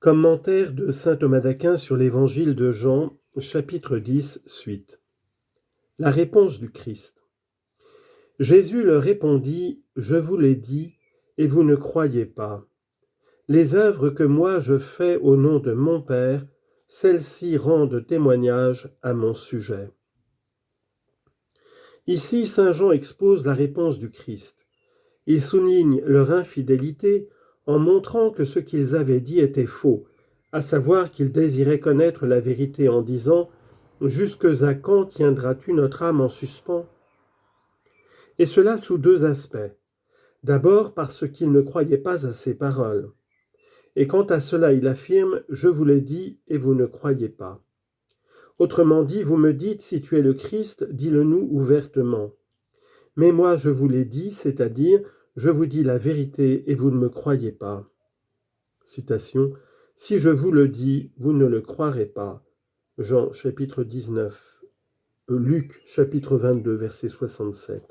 Commentaire de saint Thomas d'Aquin sur l'évangile de Jean, chapitre 10, suite. La réponse du Christ. Jésus leur répondit, « Je vous l'ai dit, et vous ne croyez pas. Les œuvres que moi je fais au nom de mon Père, celles-ci rendent témoignage à mon sujet. » Ici, saint Jean expose la réponse du Christ. Il souligne leur infidélité en montrant que ce qu'ils avaient dit était faux, à savoir qu'ils désiraient connaître la vérité en disant « Jusque à quand tiendras-tu notre âme en suspens ?» Et cela sous deux aspects. D'abord parce qu'ils ne croyaient pas à ses paroles. Et quant à cela, il affirme « Je vous l'ai dit et vous ne croyez pas ». Autrement dit, vous me dites, si tu es le Christ, dis-le-nous ouvertement. Mais moi je vous l'ai dit, c'est-à-dire, je vous dis la vérité et vous ne me croyez pas. Citation. Si je vous le dis, vous ne le croirez pas. Jean chapitre 19. Luc chapitre 22, verset 67.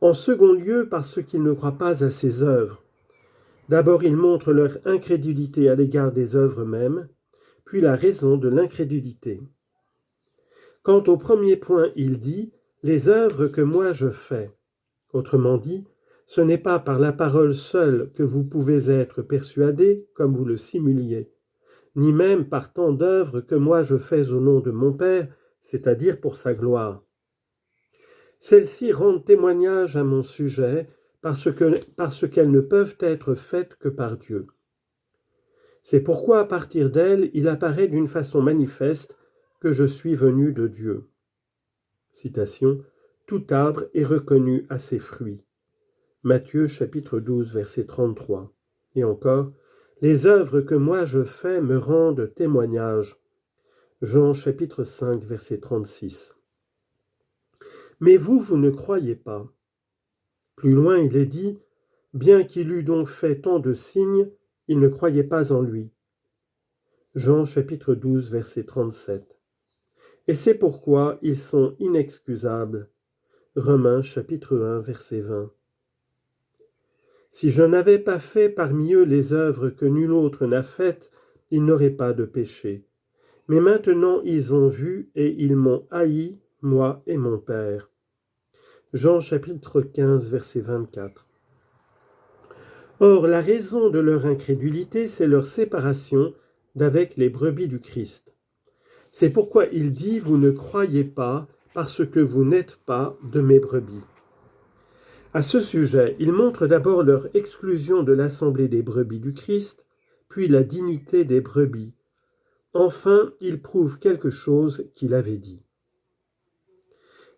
En second lieu, parce qu'ils ne croient pas à ses œuvres. D'abord, ils montrent leur incrédulité à l'égard des œuvres mêmes, puis la raison de l'incrédulité. Quant au premier point, il dit « Les œuvres que moi je fais ». Autrement dit, ce n'est pas par la parole seule que vous pouvez être persuadés, comme vous le simuliez, ni même par tant d'œuvres que moi je fais au nom de mon Père, c'est-à-dire pour sa gloire. Celles-ci rendent témoignage à mon sujet parce qu'elles ne peuvent être faites que par Dieu. C'est pourquoi à partir d'elles, il apparaît d'une façon manifeste que je suis venu de Dieu. Citation. Tout arbre est reconnu à ses fruits. Matthieu chapitre 12, verset 33. Et encore, les œuvres que moi je fais me rendent témoignage. Jean chapitre 5, verset 36. Mais vous ne croyez pas. Plus loin, il est dit, bien qu'il eût donc fait tant de signes, ils ne croyaient pas en lui. Jean chapitre 12, verset 37. Et c'est pourquoi ils sont inexcusables. Romains chapitre 1, verset 20. Si je n'avais pas fait parmi eux les œuvres que nul autre n'a faites, ils n'auraient pas de péché. Mais maintenant ils ont vu et ils m'ont haï, moi et mon Père. Jean chapitre 15, verset 24. Or, la raison de leur incrédulité, c'est leur séparation d'avec les brebis du Christ. C'est pourquoi il dit « Vous ne croyez pas parce que vous n'êtes pas de mes brebis ». À ce sujet, il montre d'abord leur exclusion de l'assemblée des brebis du Christ, puis la dignité des brebis. Enfin, il prouve quelque chose qu'il avait dit.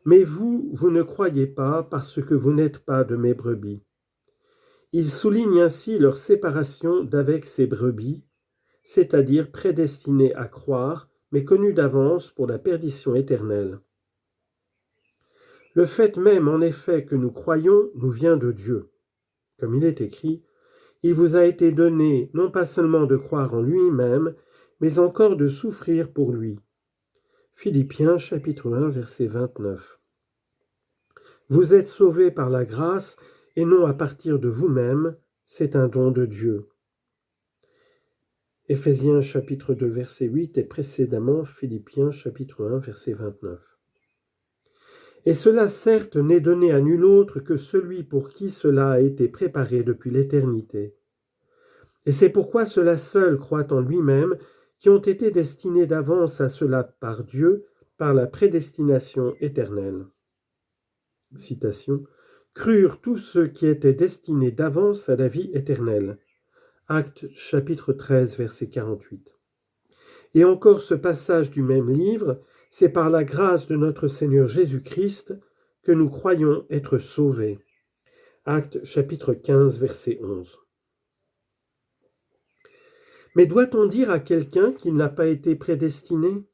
Mais vous ne croyez pas parce que vous n'êtes pas de mes brebis. Il souligne ainsi leur séparation d'avec ces brebis, c'est-à-dire prédestinés à croire, mais connus d'avance pour la perdition éternelle. Le fait même, en effet, que nous croyons nous vient de Dieu. Comme il est écrit, « Il vous a été donné non pas seulement de croire en lui-même, mais encore de souffrir pour lui. » Philippiens chapitre 1, verset 29. Vous êtes sauvés par la grâce et non à partir de vous-même, c'est un don de Dieu. Éphésiens chapitre 2, verset 8 et précédemment Philippiens chapitre 1, verset 29. Et cela certes n'est donné à nul autre que celui pour qui cela a été préparé depuis l'éternité. Et c'est pourquoi ceux-là seuls croient en lui-même, qui ont été destinés d'avance à cela par Dieu, par la prédestination éternelle. Citation. Crurent tous ceux qui étaient destinés d'avance à la vie éternelle. Actes chapitre 13, verset 48. Et encore ce passage du même livre, c'est par la grâce de notre Seigneur Jésus-Christ que nous croyons être sauvés. Actes chapitre 15, verset 11. Mais doit-on dire à quelqu'un qu'il n'a pas été prédestiné?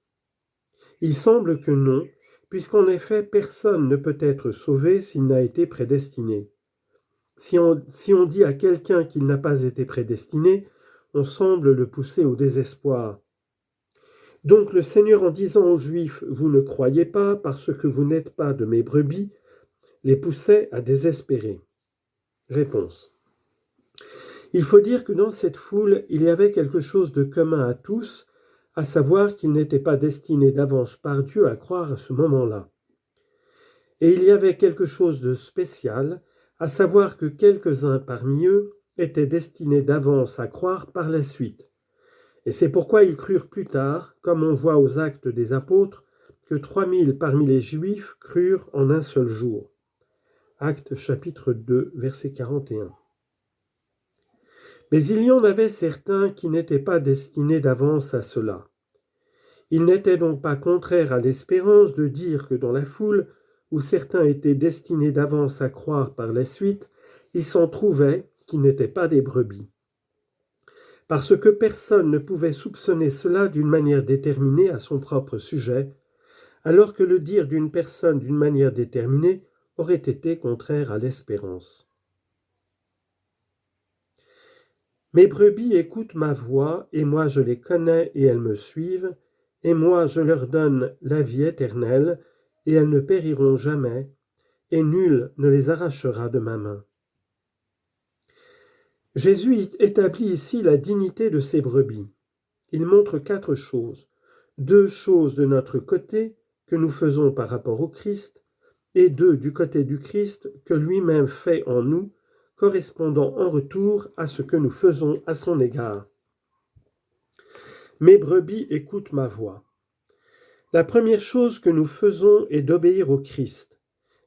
Il semble que non, puisqu'en effet personne ne peut être sauvé s'il n'a été prédestiné. Si on dit à quelqu'un qu'il n'a pas été prédestiné, on semble le pousser au désespoir. Donc le Seigneur, en disant aux Juifs « Vous ne croyez pas parce que vous n'êtes pas de mes brebis », les poussait à désespérer. Réponse. Il faut dire que dans cette foule, il y avait quelque chose de commun à tous, à savoir qu'ils n'étaient pas destinés d'avance par Dieu à croire à ce moment-là. Et il y avait quelque chose de spécial, à savoir que quelques-uns parmi eux étaient destinés d'avance à croire par la suite. Et c'est pourquoi ils crurent plus tard, comme on voit aux Actes des Apôtres, que 3000 parmi les Juifs crurent en un seul jour. Actes chapitre 2, verset 41. Mais il y en avait certains qui n'étaient pas destinés d'avance à cela. Il n'était donc pas contraire à l'espérance de dire que dans la foule, où certains étaient destinés d'avance à croire par la suite, il s'en trouvait qui n'étaient pas des brebis. Parce que personne ne pouvait soupçonner cela d'une manière déterminée à son propre sujet, alors que le dire d'une personne d'une manière déterminée aurait été contraire à l'espérance. Mes brebis écoutent ma voix, et moi je les connais et elles me suivent, et moi je leur donne la vie éternelle, et elles ne périront jamais, et nul ne les arrachera de ma main. Jésus établit ici la dignité de ses brebis. Il montre 4 choses. 2 choses de notre côté que nous faisons par rapport au Christ, et 2 du côté du Christ que lui-même fait en nous, correspondant en retour à ce que nous faisons à son égard. Mes brebis écoutent ma voix. La première chose que nous faisons est d'obéir au Christ.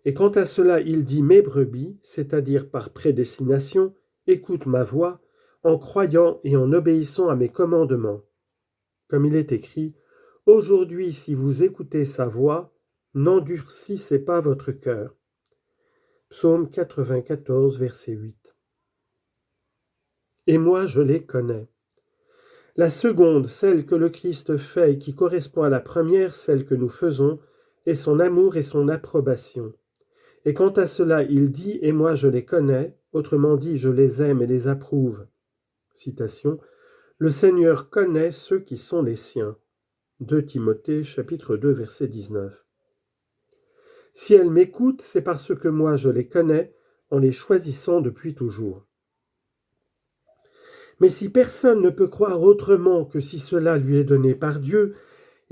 Et quant à cela, il dit « mes brebis », c'est-à-dire par prédestination, écoute ma voix, en croyant et en obéissant à mes commandements. Comme il est écrit, « Aujourd'hui, si vous écoutez sa voix, n'endurcissez pas votre cœur. » Psaume 94, verset 8. Et moi, je les connais. La seconde, celle que le Christ fait et qui correspond à la première, celle que nous faisons, est son amour et son approbation. Et quant à cela, il dit « Et moi je les connais », autrement dit « Je les aime et les approuve ». Citation, « Le Seigneur connaît ceux qui sont les siens ». 2 Timothée, chapitre 2, verset 19. Si elles m'écoutent, c'est parce que moi je les connais, en les choisissant depuis toujours. Mais si personne ne peut croire autrement que si cela lui est donné par Dieu,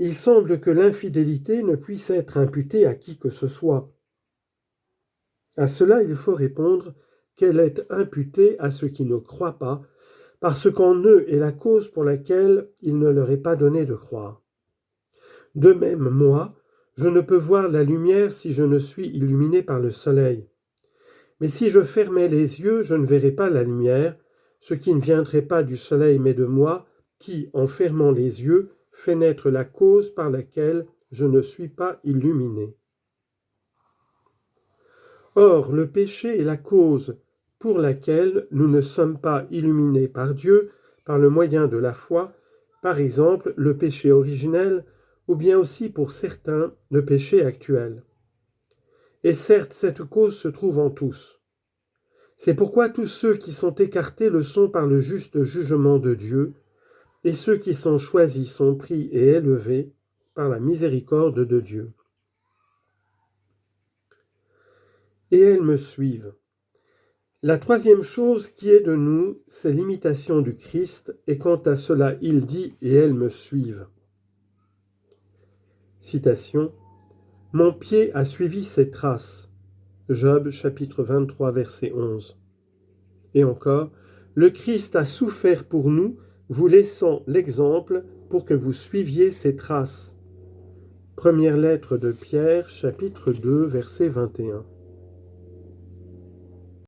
il semble que l'infidélité ne puisse être imputée à qui que ce soit. À cela, il faut répondre qu'elle est imputée à ceux qui ne croient pas, parce qu'en eux est la cause pour laquelle il ne leur est pas donné de croire. De même, moi, je ne peux voir la lumière si je ne suis illuminé par le soleil. Mais si je fermais les yeux, je ne verrais pas la lumière, ce qui ne viendrait pas du soleil mais de moi, qui, en fermant les yeux, fait naître la cause par laquelle je ne suis pas illuminé. Or, le péché est la cause pour laquelle nous ne sommes pas illuminés par Dieu par le moyen de la foi, par exemple le péché originel, ou bien aussi pour certains le péché actuel. Et certes, cette cause se trouve en tous. C'est pourquoi tous ceux qui sont écartés le sont par le juste jugement de Dieu, et ceux qui sont choisis sont pris et élevés par la miséricorde de Dieu. Et elles me suivent. La troisième chose qui est de nous, c'est l'imitation du Christ, et quant à cela, il dit « et elles me suivent ». Citation, « Mon pied a suivi ses traces ». Job, chapitre 23, verset 11. Et encore, « Le Christ a souffert pour nous, vous laissant l'exemple pour que vous suiviez ses traces ». Première lettre de Pierre, chapitre 2, verset 21.